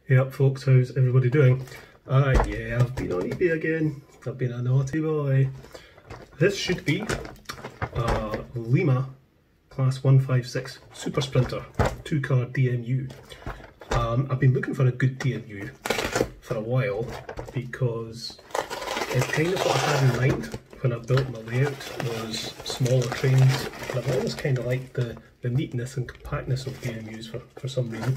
Hey up folks, how's everybody doing? Yeah, I've been on eBay again. I've been a naughty boy. This should be a Lima Class 156 Super Sprinter 2-car DMU. I've been looking for a good DMU for a while because it's kind of what I had in mind when I built my layout was smaller trains, and I've always kind of liked the neatness and compactness of DMUs for some reason.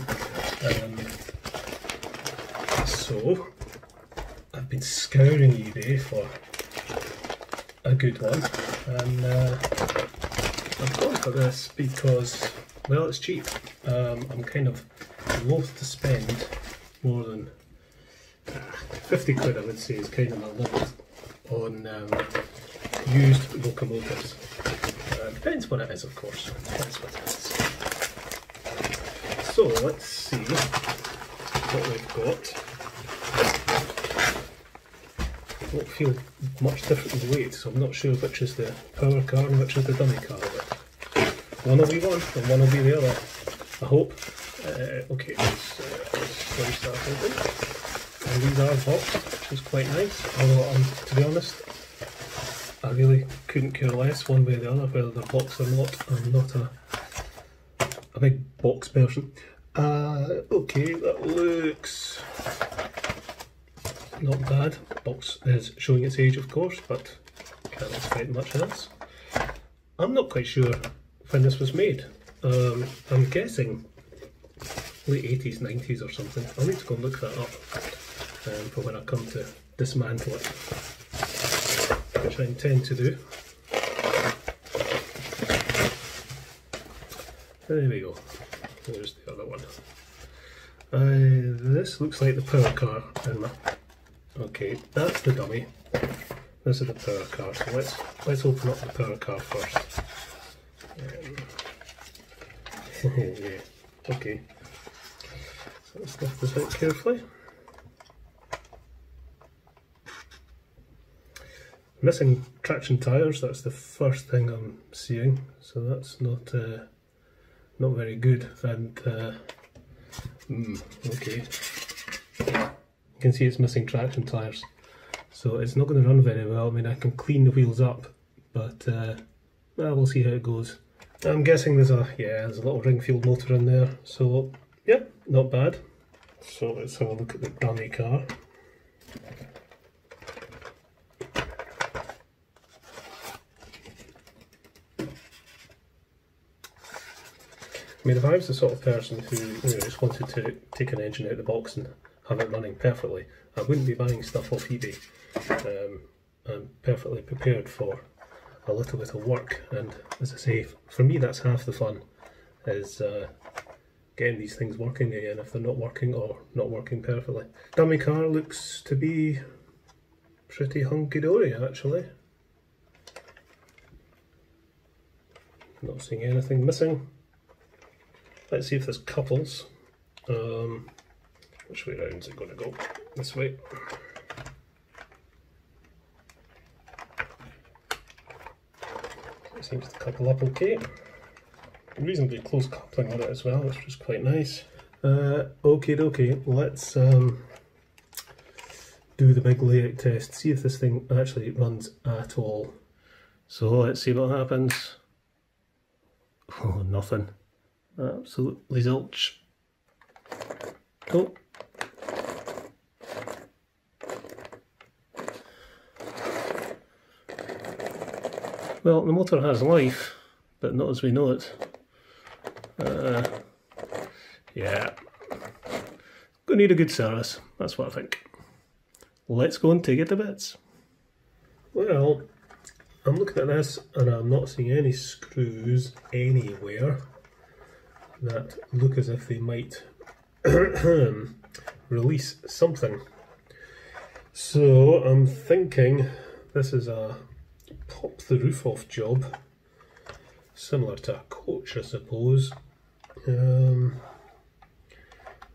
So I've been scouring eBay for a good one, and I've gone for this because, well, it's cheap. I'm kind of loath to spend more than 50 quid, I would say, is kind of my limit on used locomotives. Depends what it is, of course. Depends what it is. So let's see what we've got. Don't feel much different in weight, so I'm not sure which is the power car and which is the dummy car, but one will be one and one will be the other, I hope. Okay, let's slice that open. And these are boxed, which is quite nice, although to be honest, I really couldn't care less one way or the other whether they're boxed or not. I'm not a big box person. Okay, that looks not bad. Box is showing its age, of course, but can't expect much of this. I'm not quite sure when this was made. I'm guessing late 80s, 90s or something. I'll need to go and look that up for when I come to dismantle it, which I intend to do. There we go. There's the other one. This looks like the power car in my... Okay, that's the dummy. This is the power car. So let's open up the power car first. Yeah. Okay. So let's lift this out carefully. Missing traction tyres. That's the first thing I'm seeing. So that's not very good. And okay. You can see it's missing traction tyres, so it's not going to run very well. I mean, I can clean the wheels up, but well, we'll see how it goes. I'm guessing there's a little Ringfield motor in there, so yeah, not bad. So let's have a look at the dummy car. I mean, if I was the sort of person who just wanted to take an engine out of the box and have it running perfectly, I wouldn't be buying stuff off eBay. I'm perfectly prepared for a little bit of work, and as I say, for me that's half the fun, is getting these things working again if they're not working or not working perfectly. Dummy car looks to be pretty hunky-dory actually. Not seeing anything missing. Let's see if there's couples. Which way round is it going to go? This way. It seems to couple up okay. Reasonably close coupling on it as well, which is quite nice. Okay, let's do the big layout test, see if this thing actually runs at all. So let's see what happens. Oh, nothing. Absolutely zilch. Oh. Well, the motor has life, but not as we know it. Yeah. Gonna need a good service, that's what I think. Let's go and take it to bits. Well, I'm looking at this and I'm not seeing any screws anywhere that look as if they might release something. So I'm thinking this is a pop the roof off job, similar to a coach I suppose. I'm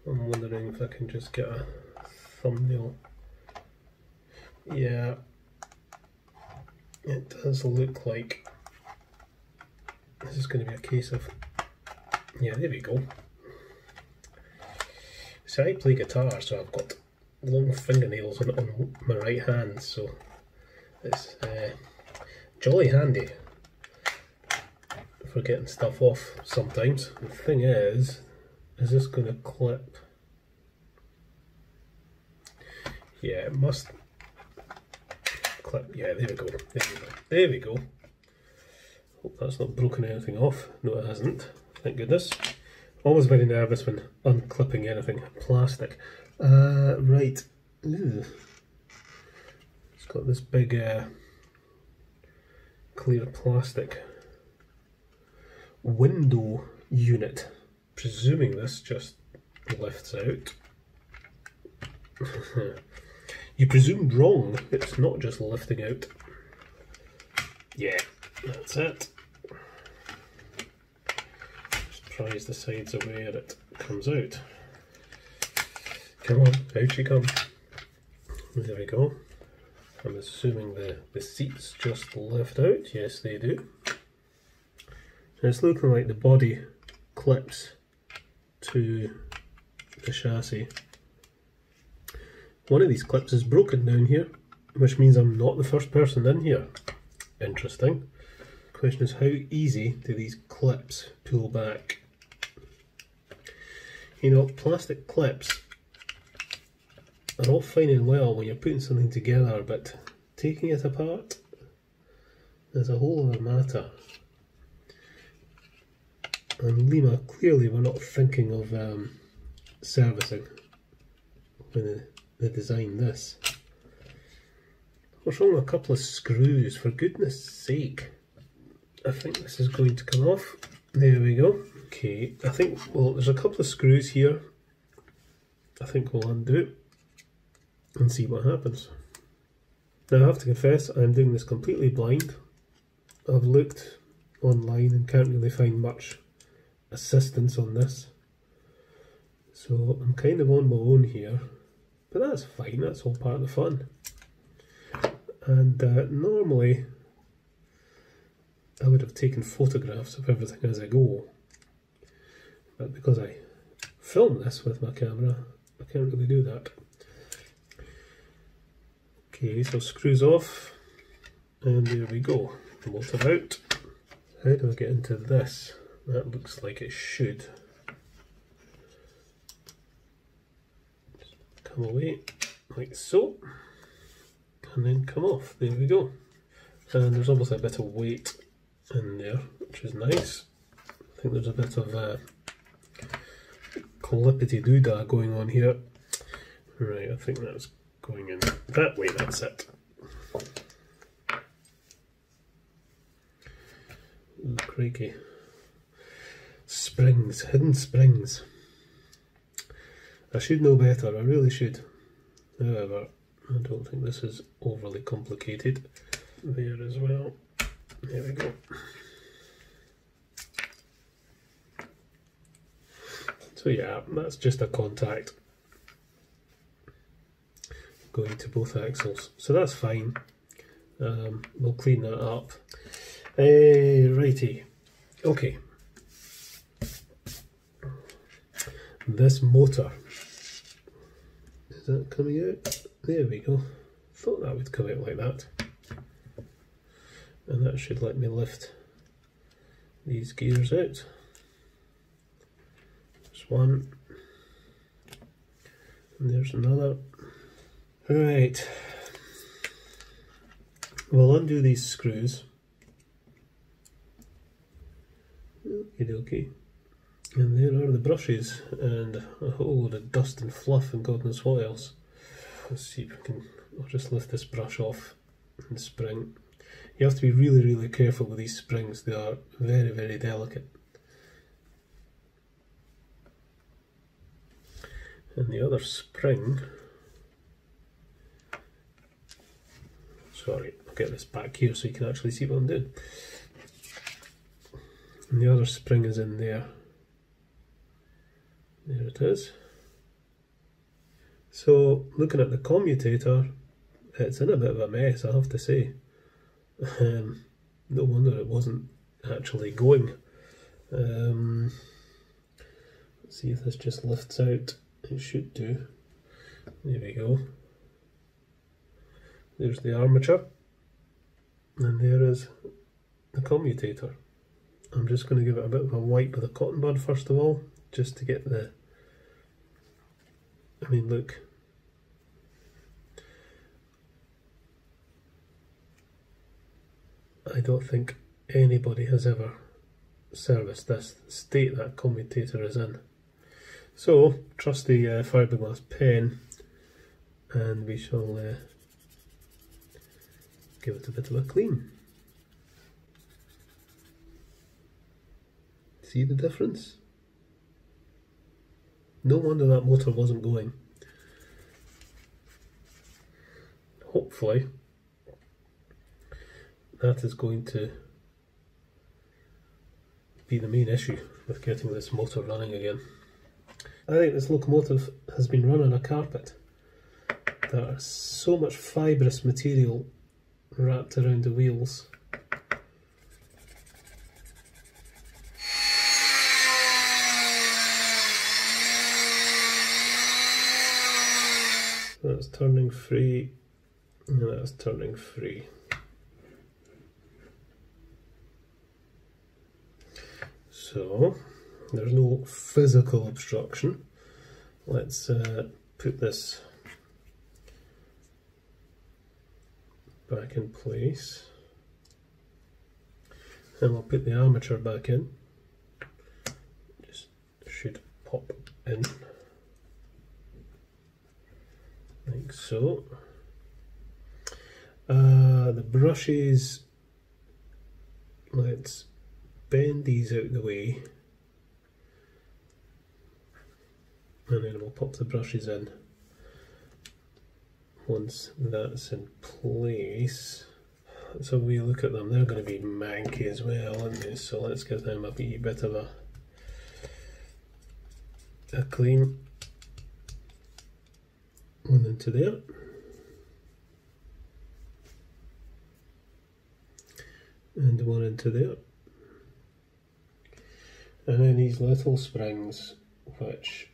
wondering if I can just get a thumbnail. Yeah, it does look like this is going to be a case of, yeah, there we go. See, I play guitar, so I've got long fingernails on my right hand, so it's jolly handy for getting stuff off sometimes. The thing is this going to clip? Yeah, it must clip. Yeah, there we go. There we go. Hope that's not broken anything off. No, it hasn't. Thank goodness. Always very nervous when unclipping anything plastic. Right. Ooh. It's got this big clear plastic window unit. Presuming this just lifts out. You presumed wrong. It's not just lifting out. Yeah, that's it. Just prise the sides away and it comes out. Come on, out you come. There we go. I'm assuming the seats just lift out. Yes, they do. And it's looking like the body clips to the chassis. One of these clips is broken down here, which means I'm not the first person in here. Interesting. The question is, how easy do these clips pull back? You know, plastic clips are all fine and well when you're putting something together, but taking it apart is a whole other matter. And Lima, clearly we're not thinking of servicing when they designed this. What's wrong with a couple of screws, for goodness sake? I think this is going to come off. There we go. Okay, I think, well, there's a couple of screws here. I think we'll undo it and see what happens. Now I have to confess, I'm doing this completely blind. I've looked online and can't really find much assistance on this. So I'm kind of on my own here. But that's fine, that's all part of the fun. And normally I would have taken photographs of everything as I go. But because I film this with my camera, I can't really do that. Okay, so screws off, and there we go. Motor out. How do I get into this? That looks like it should come away like so, and then come off. There we go. And there's almost a bit of weight in there, which is nice. I think there's a bit of clippity-doo-dah going on here. Right, I think that's going in that way, that's it. Ooh, crikey. Springs, hidden springs. I should know better, I really should. However, I don't think this is overly complicated. There as well. There we go. So yeah, that's just a contact going to both axles. So that's fine. We'll clean that up. Righty. Okay. This motor. Is that coming out? There we go. Thought that would come out like that. And that should let me lift these gears out. There's one. And there's another. Right. We'll undo these screws. Okie dokie. And there are the brushes and a whole lot of dust and fluff and God knows what else. Let's see if we can, I'll just lift this brush off and spring. You have to be really, really careful with these springs. They are very, very delicate. And the other spring, sorry, I'll get this back here so you can actually see what I'm doing. And the other spring is in there. There it is. So looking at the commutator, it's in a bit of a mess, I have to say. No wonder it wasn't actually going. Let's see if this just lifts out. it should do. There we go. There's the armature, and there is the commutator. I'm just going to give it a bit of a wipe with a cotton bud first of all, just to get the, I mean look, I don't think anybody has ever serviced this state that commutator is in. So trust the fiberglass pen, and we shall give it a bit of a clean. See the difference? No wonder that motor wasn't going. Hopefully that is going to be the main issue with getting this motor running again. I think this locomotive has been run on a carpet. There is so much fibrous material wrapped around the wheels. That's turning free, and that's turning free. So there's no physical obstruction. Let's put this back in place, and we'll put the armature back in. Just should pop in like so. The brushes, let's bend these out the way, and then we'll pop the brushes in. Once that's in place, let's have a wee look at them. They're going to be manky as well, aren't they? So let's give them a wee bit of a clean. One into there. And one into there. And then these little springs, which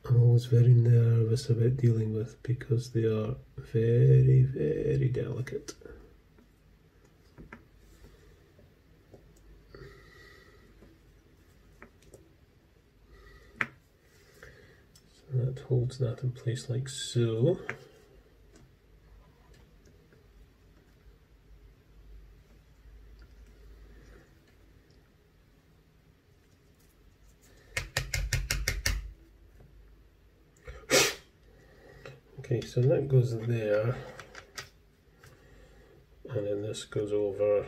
I'm always very nervous about dealing with because they are very, very delicate. So that holds that in place like so. Okay, so that goes there, and then this goes over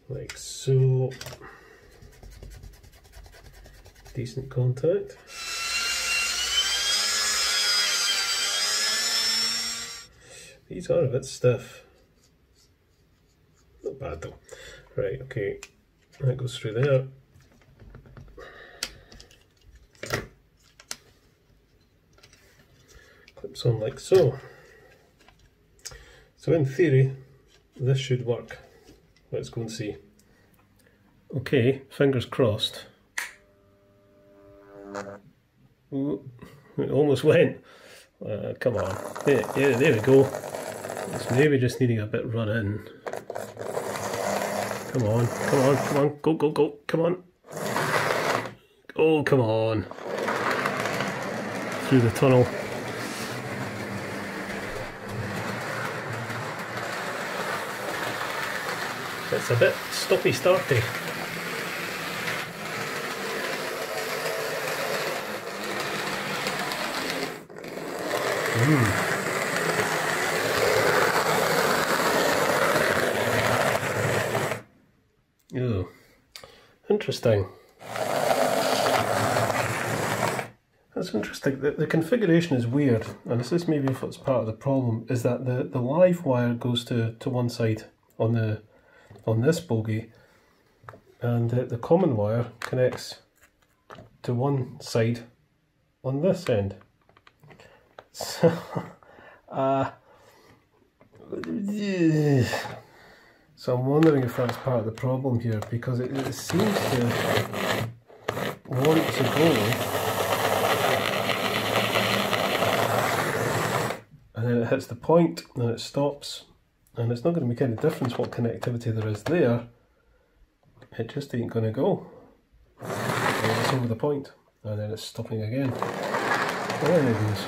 like so. Decent contact. These are a bit stiff. Not bad though. Right, okay, that goes through there. Clips on like so. So in theory, this should work. Let's go and see. Okay, fingers crossed. Ooh, it almost went. Come on. Yeah, there we go. It's maybe just needing a bit run in. Come on, come on, come on. Go, go, go. Come on. Oh, come on. Through the tunnel. It's a bit stoppy-starty. Oh, interesting. That's interesting. The configuration is weird, and this is maybe what's part of the problem, is that the live wire goes to one side on this bogie, and the common wire connects to one side on this end. So, so I'm wondering if that's part of the problem here, because it seems to want to go hits the point and it stops, and it's not going to make any difference what connectivity there is there, it just ain't going to go. And it's over the point, and then it's stopping again. And there it goes.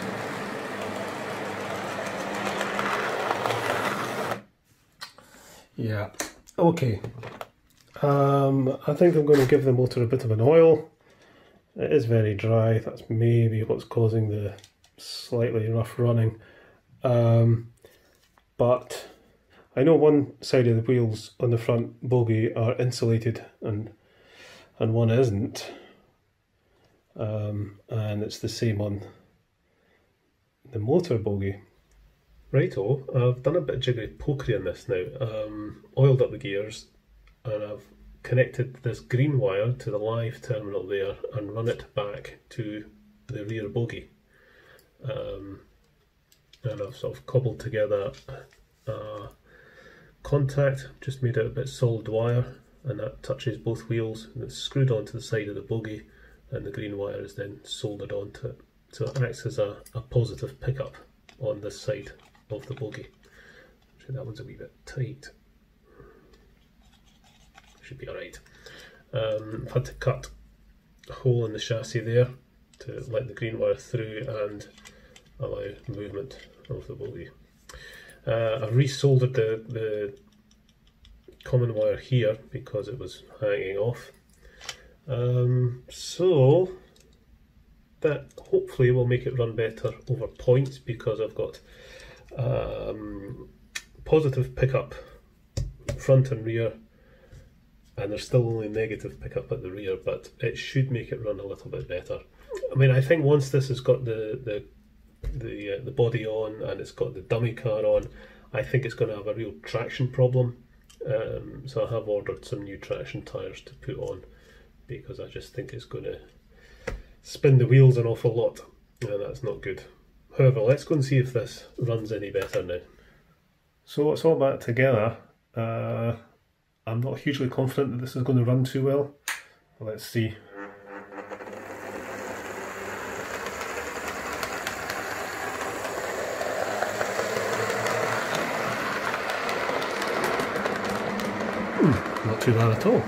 Yeah, okay. I think I'm going to give the motor a bit of an oil. It is very dry, that's maybe what's causing the slightly rough running. But I know one side of the wheels on the front bogie are insulated and one isn't. And it's the same on the motor bogie. Righto, I've done a bit of jiggery pokery on this now. Oiled up the gears, and I've connected this green wire to the live terminal there and run it back to the rear bogie. And I've sort of cobbled together a contact, just made it a bit solid wire, and that touches both wheels, and it's screwed onto the side of the bogie, and the green wire is then soldered onto it. So it acts as a positive pickup on this side of the bogie. Actually, that one's a wee bit tight. Should be alright. I've had to cut a hole in the chassis there to let the green wire through and allow movement of the bogie. I've resoldered the common wire here because it was hanging off. So that hopefully will make it run better over points, because I've got positive pickup front and rear, and there's still only negative pickup at the rear, but it should make it run a little bit better. I mean, I think once this has got the body on and it's got the dummy car on, I think it's going to have a real traction problem. So I have ordered some new traction tyres to put on, because I just think it's going to spin the wheels an awful lot, and that's not good. However, let's go and see if this runs any better now. So it's all back together. I'm not hugely confident that this is going to run too well. Let's see. Not too bad at all.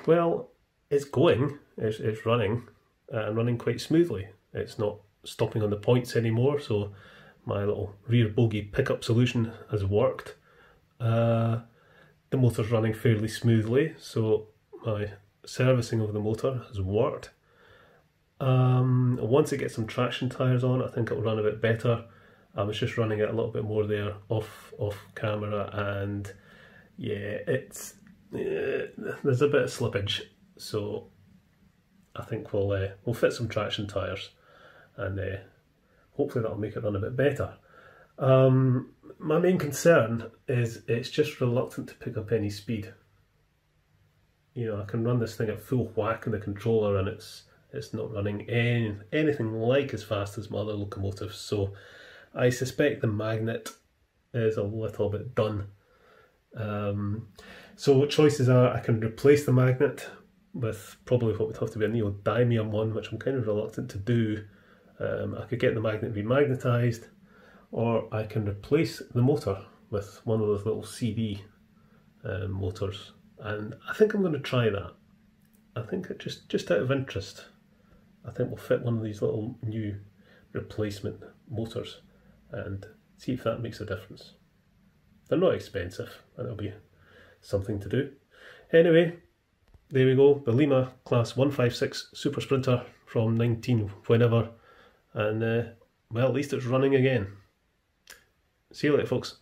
Well, it's going, it's running, and running quite smoothly. It's not stopping on the points anymore, so my little rear bogie pickup solution has worked. The motor's running fairly smoothly, so my servicing of the motor has worked. Once it gets some traction tyres on, I think it'll run a bit better. I was just running it a little bit more there off camera, and yeah, there's a bit of slippage, so I think we'll fit some traction tyres, and hopefully that'll make it run a bit better. My main concern is it's just reluctant to pick up any speed. You know, I can run this thing at full whack in the controller, and it's not running anything like as fast as my other locomotives, so I suspect the magnet is a little bit done. So choices are, I can replace the magnet with probably what would have to be a neodymium one, which I'm kind of reluctant to do. I could get the magnet remagnetized, or I can replace the motor with one of those little CD motors, and I think I'm going to try that. I think it just out of interest, I think we'll fit one of these little new replacement motors and see if that makes a difference. They're not expensive, and it'll be something to do. Anyway, there we go, the Lima Class 156 Super Sprinter from 19 whenever, and well, at least it's running again. See you later, folks.